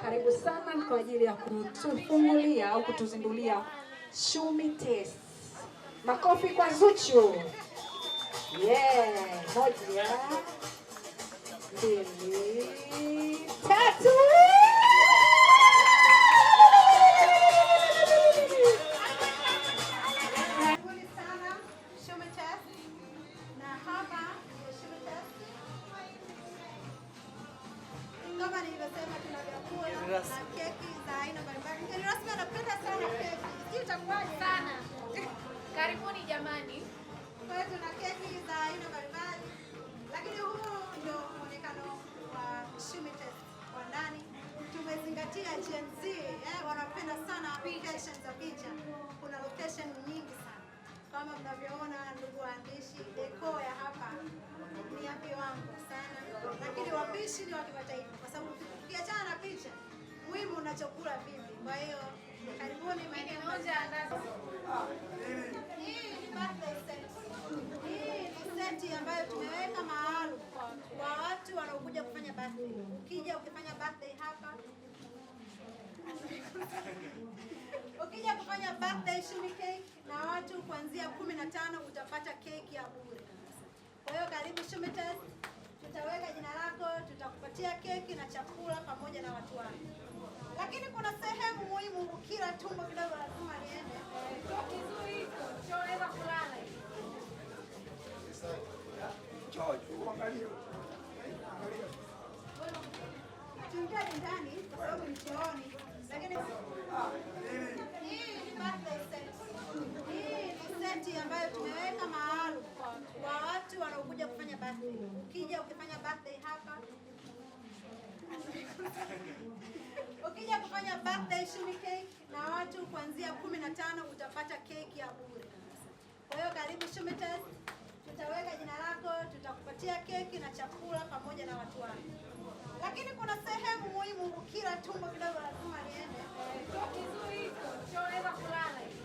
karibu sana kwa ajili ya kutufungulia au kutuzindulia Shumi Test. Makofi kwa Zuchu. Yeah, moja, mbili, tatu. Kama nilivyosema tuna vyakula na keki za aina mbalimbali. Mgeni rasmi anapenda sana keki. Sio itakuwaje sana. Karibuni jamani. Kwa hiyo tuna keki za aina mbalimbali. Lakini huu ndio muonekano wa Shumi Test kwa ndani. Tumezingatia Gen Z, wanapenda sana location za picha. Kuna location nyingi sana. Kama mnavyoona ndugu waandishi, decor ya hapa ni ya viwango sana. Lakini wapishi ni wa kimataifa kwa sababu ukiachana na picha, muhimu unachokula vipi. Kwa hiyo karibuni maeneo moja andazi. Hii ni birthday set. Hii ni seti ambayo tumeweka maalum kwa watu wanaokuja kufanya birthday. Ukija ukifanya birthday hapa, ukija kufanya birthday Shumi cake na watu kuanzia 15 utapata keki ya bure. Kwa hiyo karibu Shumi Test. Tutaweka jina lako, tutakupatia keki na chakula pamoja na watu wako. Lakini kuna sehemu muhimu, ukila tumbo kidogo lazima liende. Kwa kizuri hicho, unaweza kulala hivi. Tuingie ndani kwa sababu ni chooni. Lakini hii ni birthday set. Hii ni seti ambayo tumeweka maalum kwa watu wanaokuja kufanya birthday. Ukija ukifanya birthday hapa, ukija kufanya birthday Shumi cake na watu kuanzia 15 utapata keki ya bure. Kwa hiyo karibu Shumi Test. Tutaweka jina lako, tutakupatia keki na chakula pamoja na watu wako. Lakini kuna sehemu muhimu, ukila tumbo kidogo lazima liende. Kwa kizuri hicho, unaweza kulala hivi.